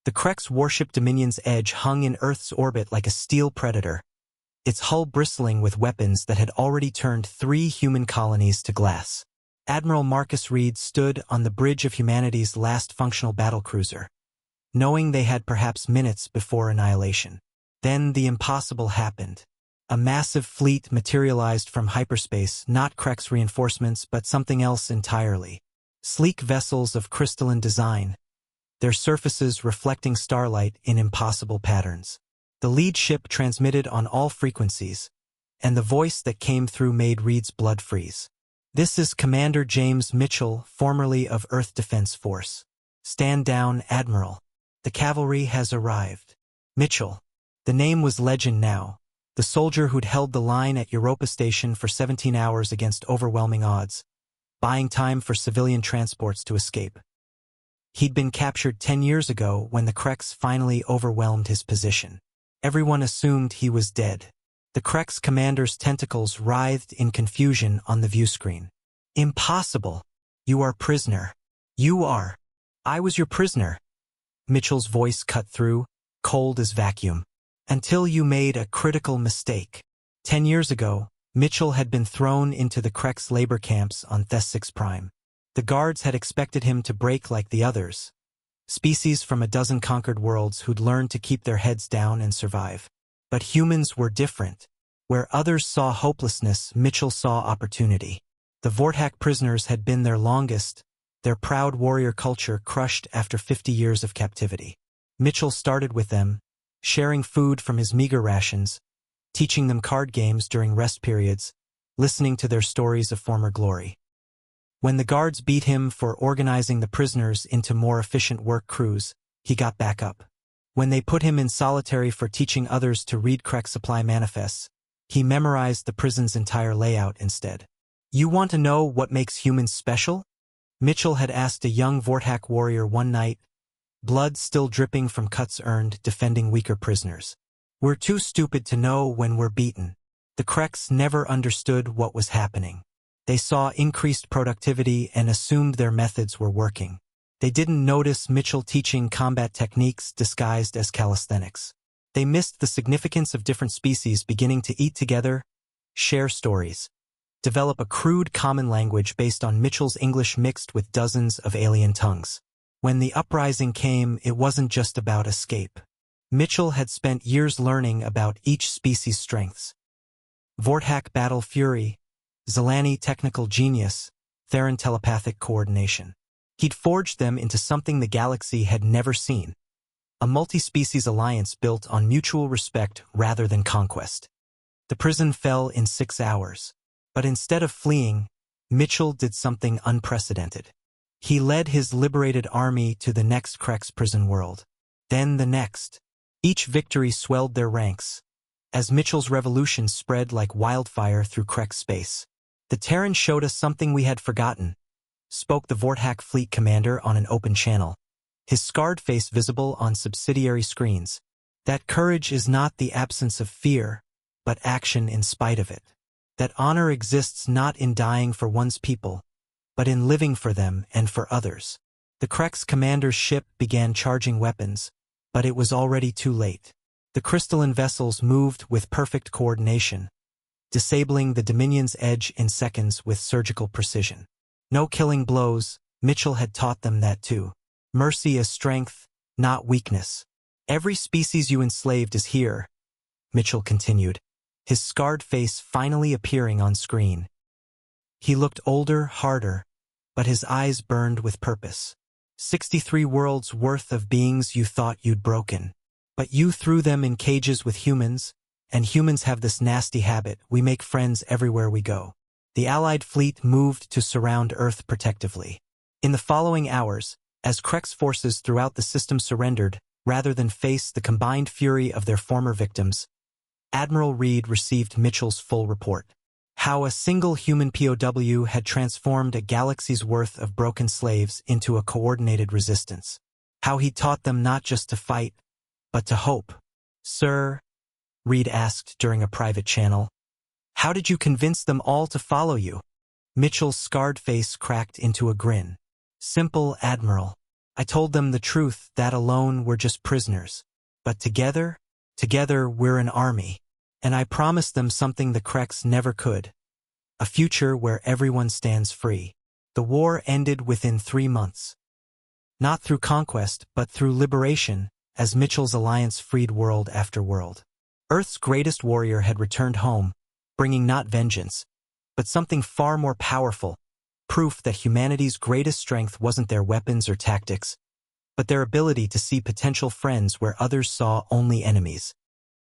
The Krex warship Dominion's Edge hung in Earth's orbit like a steel predator, its hull bristling with weapons that had already turned 3 human colonies to glass. Admiral Marcus Reed stood on the bridge of humanity's last functional battlecruiser, knowing they had perhaps minutes before annihilation. Then the impossible happened. A massive fleet materialized from hyperspace, not Krex reinforcements but something else entirely. Sleek vessels of crystalline design, their surfaces reflecting starlight in impossible patterns. The lead ship transmitted on all frequencies, and the voice that came through made Reed's blood freeze. "This is Commander James Mitchell, formerly of Earth Defense Force. Stand down, Admiral. The cavalry has arrived." Mitchell. The name was legend now. The soldier who'd held the line at Europa Station for 17 hours against overwhelming odds, buying time for civilian transports to escape. He'd been captured 10 years ago when the Krex finally overwhelmed his position. Everyone assumed he was dead. The Krex commander's tentacles writhed in confusion on the viewscreen. "Impossible! You are prisoner. You are. I was your prisoner." Mitchell's voice cut through, cold as vacuum. "Until you made a critical mistake. 10 years ago, Mitchell had been thrown into the Krex labor camps on Thes-6 Prime. The guards had expected him to break like the others, species from a dozen conquered worlds who'd learned to keep their heads down and survive. But humans were different. Where others saw hopelessness, Mitchell saw opportunity. The Vortak prisoners had been their longest, their proud warrior culture crushed after 50 years of captivity. Mitchell started with them, sharing food from his meager rations, teaching them card games during rest periods, listening to their stories of former glory. When the guards beat him for organizing the prisoners into more efficient work crews, he got back up. When they put him in solitary for teaching others to read Krex supply manifests, he memorized the prison's entire layout instead. "You want to know what makes humans special?" Mitchell had asked a young Vortak warrior one night, blood still dripping from cuts earned defending weaker prisoners. "We're too stupid to know when we're beaten." The Krex never understood what was happening. They saw increased productivity and assumed their methods were working. They didn't notice Mitchell teaching combat techniques disguised as calisthenics. They missed the significance of different species beginning to eat together, share stories, develop a crude common language based on Mitchell's English mixed with dozens of alien tongues. When the uprising came, it wasn't just about escape. Mitchell had spent years learning about each species' strengths. Vortak battle fury, Zilani technical genius, Theran telepathic coordination. He'd forged them into something the galaxy had never seen. A multi-species alliance built on mutual respect rather than conquest. The prison fell in 6 hours. But instead of fleeing, Mitchell did something unprecedented. He led his liberated army to the next Krex prison world. Then the next. Each victory swelled their ranks, as Mitchell's revolution spread like wildfire through Krex space. "The Terran showed us something we had forgotten," spoke the Vortak fleet commander on an open channel, his scarred face visible on subsidiary screens. "That courage is not the absence of fear, but action in spite of it. That honor exists not in dying for one's people, but in living for them and for others." The Krex commander's ship began charging weapons, but it was already too late. The crystalline vessels moved with perfect coordination, disabling the Dominion's Edge in seconds with surgical precision. No killing blows, Mitchell had taught them that too. Mercy is strength, not weakness. "Every species you enslaved is here," Mitchell continued, his scarred face finally appearing on screen. He looked older, harder, but his eyes burned with purpose. 63 worlds worth of beings you thought you'd broken. But you threw them in cages with humans, and humans have this nasty habit: we make friends everywhere we go. The Allied fleet moved to surround Earth protectively. In the following hours, as Krex forces throughout the system surrendered, rather than face the combined fury of their former victims, Admiral Reed received Mitchell's full report. How a single human POW had transformed a galaxy's worth of broken slaves into a coordinated resistance. How he taught them not just to fight, but to hope. "Sir," Reed asked during a private channel, "how did you convince them all to follow you?" Mitchell's scarred face cracked into a grin. "Simple, Admiral. I told them the truth, that alone we're just prisoners. But together we're an army. And I promised them something the Kreks never could. A future where everyone stands free. The war ended within 3 months. Not through conquest, but through liberation, as Mitchell's alliance freed world after world. Earth's greatest warrior had returned home, bringing not vengeance, but something far more powerful, proof that humanity's greatest strength wasn't their weapons or tactics, but their ability to see potential friends where others saw only enemies.